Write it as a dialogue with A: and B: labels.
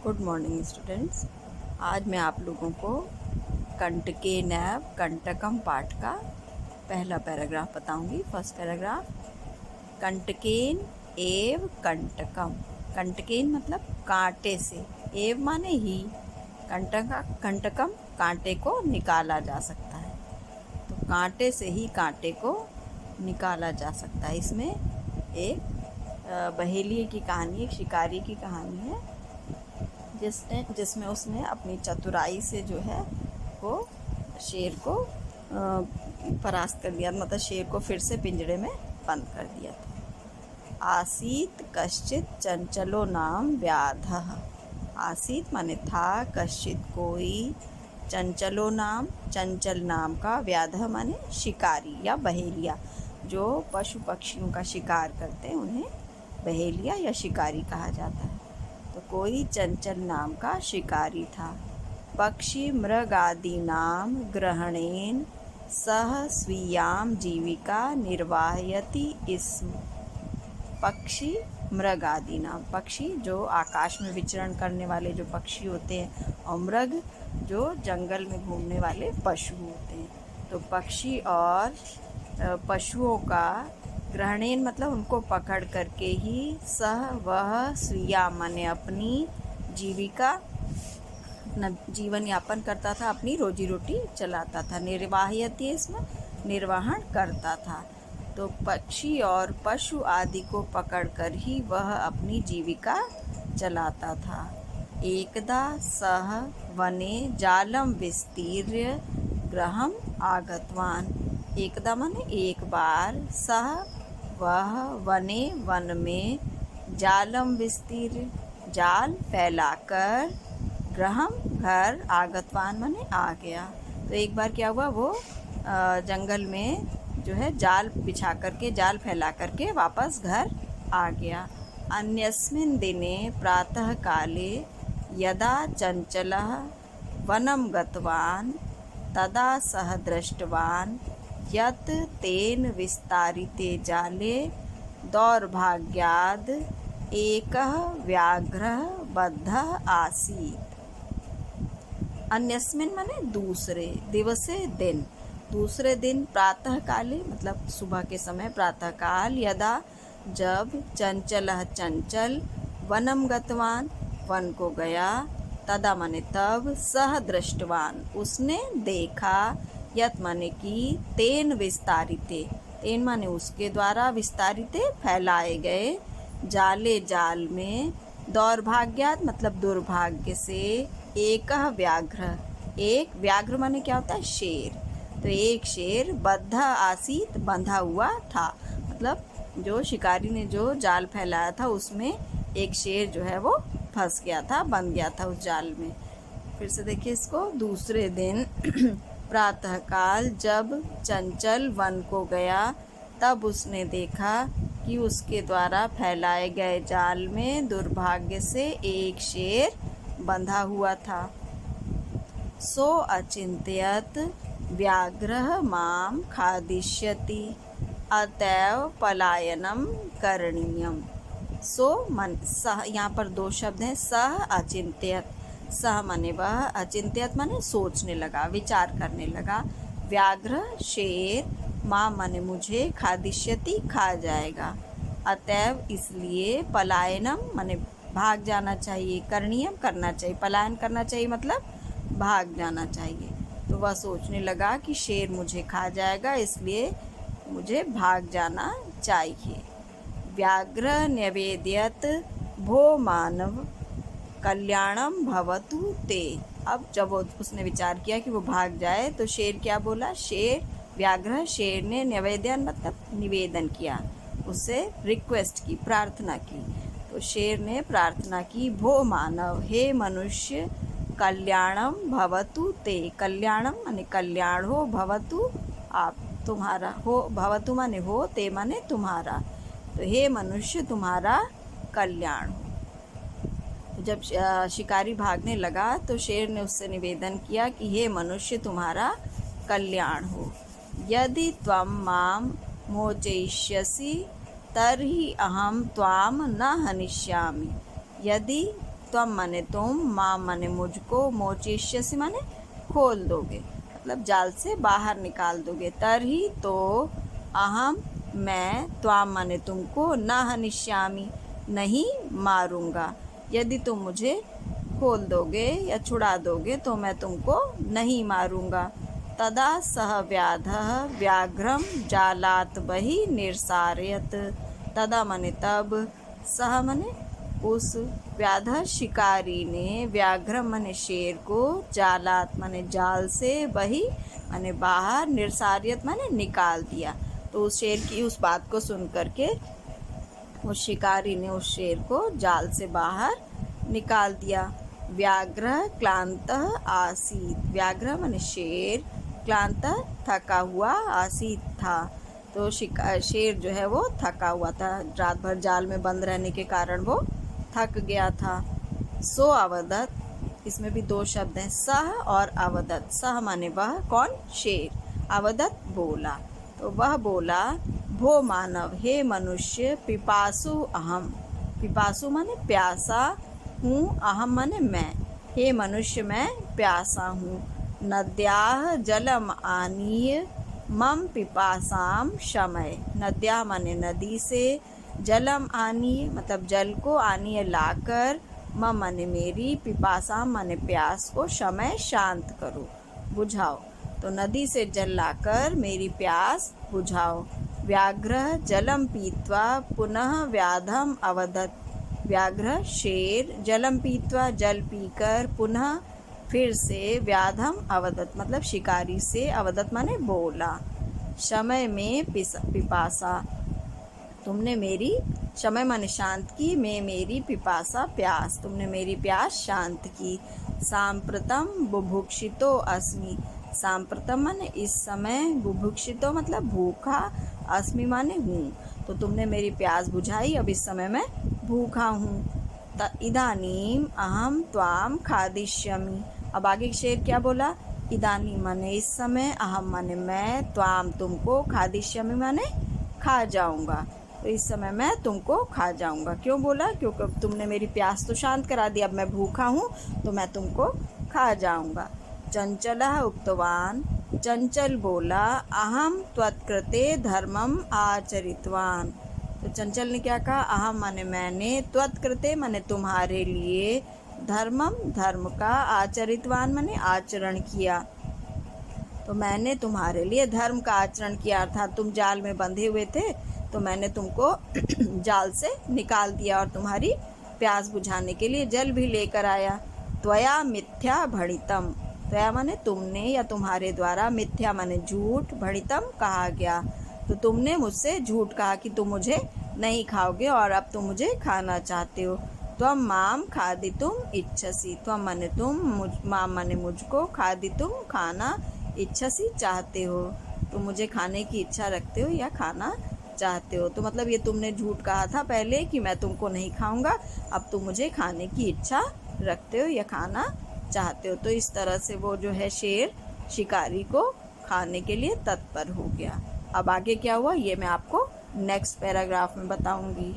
A: Good morning students. आज मैं आप लोगों को कंटकेनैव कंटकम पाठ का पहला पैराग्राफ बताऊंगी। फर्स्ट पैराग्राफ, कंटकेन एव कंटकम। कंटकेन मतलब कांटे से, एव माने ही, कंटकम कांटे को निकाला जा सकता है। तो कांटे से ही कांटे को निकाला जा सकता है। इसमें एक बहेलिए की कहानी, एक शिकारी की कहानी है जिसमें उसने अपनी चतुराई से जो है वो शेर को परास्त कर दिया, मतलब शेर को फिर से पिंजरे में बंद कर दिया था। आसीत कश्चित चंचलो नाम व्याधः। आसीत माने था, कश्चित कोई, चंचलो नाम चंचल नाम का, व्याधः माने शिकारी या बहेलिया। जो पशु पक्षियों का शिकार करते हैं उन्हें बहेलिया या शिकारी कहा जाता है। तो कोई चंचल नाम का शिकारी था। पक्षी मृगादीनां ग्रहणेन सह स्वीयां जीविका निर्वाहयति स्म। पक्षी मृगादीनां, पक्षी जो आकाश में विचरण करने वाले जो पक्षी होते हैं, और मृग जो जंगल में घूमने वाले पशु होते हैं। तो पक्षी और पशुओं का ग्रहणेन मतलब उनको पकड़ करके ही, सह वह, स्वीया माने अपनी, जीविका अपना जीवन यापन करता था, अपनी रोजी रोटी चलाता था। निर्वाहयति इसमें निर्वहन करता था। तो पक्षी और पशु आदि को पकड़कर ही वह अपनी जीविका चलाता था। एकदा सह वने जालम विस्तीर्य गृहम आगतवान। एकदा माने एक बार, सह वह, वने वन में, जालम विस्तीर्य जाल फैलाकर, गृहम घर, आगतवान माने आ गया। तो एक बार क्या हुआ, वो जंगल में जो है जाल बिछा करके, जाल फैला करके वापस घर आ गया। अन्यस्मिन् दिने प्रातः काले यदा चंचलः वनं गतवान् तदा सः दृष्टवान् यत् तेन विस्तारिते जाले दौर्भाग्याद् एकः व्याघ्रः बद्धः आसीत्। अन्यस्मिन् माने दूसरे, दिवसे दिन, दूसरे दिन, प्रातः काले मतलब सुबह के समय, प्रातः काल, यदा जब, चंचलः चंचल, वनम गतवान वन को गया, तदा माने तब, सह दृष्टवान उसने देखा, यत माने की, तेन विस्तारिते, तेन माने उसके द्वारा, विस्तारिते फैलाए गए, जाले जाल में, दौर्भाग्यात मतलब दुर्भाग्य से, एक व्याघ्र, एक व्याघ्र माने क्या होता है, शेर। तो एक शेर, बद्ध आसीत बंधा हुआ था, मतलब जो शिकारी ने जो जाल फैलाया था उसमें एक शेर जो है वो फंस गया था, बंध गया था उस जाल में। फिर से देखिए इसको, दूसरे दिन प्रातःकाल जब चंचल वन को गया, तब उसने देखा कि उसके द्वारा फैलाए गए जाल में दुर्भाग्य से एक शेर बंधा हुआ था। सो अचिंत्यत व्याघ्रः मां खादिष्यति अतएव पलायनम करणीयम। सो मन, सह, यहाँ पर दो शब्द हैं, सह अचिंत्यत। सह माने वह, अचिंत्यत माने सोचने लगा, विचार करने लगा। व्याघ्र शेर, माँ माने मुझे, खादिष्यति खा जाएगा, अतएव इसलिए, पलायनम माने भाग जाना चाहिए, करणीयम करना चाहिए, पलायन करना चाहिए मतलब भाग जाना चाहिए। तो वह सोचने लगा कि शेर मुझे खा जाएगा, इसलिए मुझे भाग जाना चाहिए। व्याघ्र न्यवेद्यत भो मानव कल्याणम भवतु ते। अब जब उसने विचार किया कि वो भाग जाए, तो शेर क्या बोला, शेर व्याघ्र शेर ने निवेदन मतलब निवेदन किया, उससे रिक्वेस्ट की, प्रार्थना की। तो शेर ने प्रार्थना की, भो मानव, हे मनुष्य, कल्याणम भवतु ते, कल्याणम माने कल्याण हो, भवतु आप, तुम्हारा हो, भवतु माने हो, ते माने तुम्हारा। तो हे मनुष्य तुम्हारा कल्याण हो। जब शिकारी भागने लगा तो शेर ने उससे निवेदन किया कि हे मनुष्य तुम्हारा कल्याण हो। यदि त्वं मां मोचयिष्यसि तर्हि अहं त्वां न हनिष्यामि। यदि त्वम माने तुम, मां माने मुझको, मोचिष्यसि माने खोल दोगे, मतलब जाल से बाहर निकाल दोगे। तरही तो अहम मैं, त्वाम माने तुमको, न हनिष्यामि नहीं मारूंगा। यदि तुम मुझे खोल दोगे या छुड़ा दोगे तो मैं तुमको नहीं मारूंगा। तदा सह व्याधः व्याघ्रम जालात बहि निर्सारयत। तदा माने तब, सह माने उस, व्याधः शिकारी ने, व्याघ्रम माने शेर को, जालात माने जाल से, बही माने बाहर, निर्सारियत माने निकाल दिया। तो उस शेर की उस बात को सुन करके उस शिकारी ने उस शेर को जाल से बाहर निकाल दिया। व्याघ्र क्लांत आसीत, व्याघ्र माने शेर, क्लांत थका हुआ, आसीत था। तो शेर जो है वो थका हुआ था, रात भर जाल में बंद रहने के कारण वो थक गया था। सो अवदत, इसमें भी दो शब्द हैं, सह और अवदत। सह माने वह, कौन, शेर, अवदत बोला, तो वह बोला, भो मानव, हे मनुष्य, पिपासु अहम, पिपासु माने प्यासा हूँ, अहम माने मैं, हे मनुष्य मैं प्यासा हूँ। नद्याः जलम आनीय मम पिपासाम शमय, नद्या माने नदी से, जलम आनीय मतलब जल को, आनीय लाकर, मम माने मेरी, पिपासाम माने प्यास को, शमय शांत करो, बुझाओ। तो नदी से जल लाकर मेरी प्यास बुझाओ। व्याघ्र जलम पीत्वा पुनः व्याधम अवदत, व्याघ्र शेर जलम पीत्वा जल पीकर पुनः फिर से, व्याधम अवदत मतलब शिकारी से, अवदत माने बोला। समय में पिपासा, तुमने मेरी, समय माने शांत की, मैं मेरी, पिपासा प्यास, तुमने मेरी प्यास शांत की। सांप्रतम बुभुक्षितो अस्मि, सांप्रतम माने इस समय, बुभुक्षितो मतलब भूखा, अस्मि माने हूँ, तो तुमने मेरी प्यास बुझाई, अब इस समय मैं भूखा हूँ। इदानीम अहम त्वाम खादिष्यामि, अब आगे शेर क्या बोला, इदानीम माने इस समय, अहम माने मैं, त्वाम तुमको, खादिष्यामि माने खा जाऊंगा, तो इस समय मैं तुमको खा जाऊंगा। क्यों बोला, क्योंकि अब तुमने मेरी प्यास तो शांत करा दी, अब मैं भूखा हूँ तो मैं तुमको खा जाऊंगा। चंचलः उक्तवान, चंचल बोला, अहम त्वत्कृते धर्मम आचरितवान, तो चंचल ने क्या कहा, अहम माने मैंने, त्वत्कृते माने तुम्हारे लिए, धर्मम धर्म का, आचरितवान माने आचरण किया, तो मैंने तुम्हारे लिए धर्म का आचरण किया, अर्थात तुम जाल में बंधे हुए थे तो मैंने तुमको जाल से निकाल दिया और तुम्हारी प्यास बुझाने के लिए जल भी लेकर आया। त्वया मिथ्या भणितम, त्वया माने तुमने या तुम्हारे द्वारा, मिथ्या माने झूठ, भणितम कहा गया, तो तुमने मुझसे झूठ कहा कि तुम मुझे नहीं खाओगे और अब तुम मुझे खाना चाहते हो। त्वम माम खादितुम इच्छसि, त्वम माने तुम, माम माने मुझको, खादितुम खाना, इच्छसि चाहते हो, तो मुझे खाने की इच्छा रखते हो या खाना चाहते हो। तो मतलब ये तुमने झूठ कहा था पहले कि मैं तुमको नहीं खाऊंगा, अब तुम मुझे खाने की इच्छा रखते हो या खाना चाहते हो। तो इस तरह से वो जो है शेर शिकारी को खाने के लिए तत्पर हो गया। अब आगे क्या हुआ ये मैं आपको नेक्स्ट पैराग्राफ में बताऊंगी।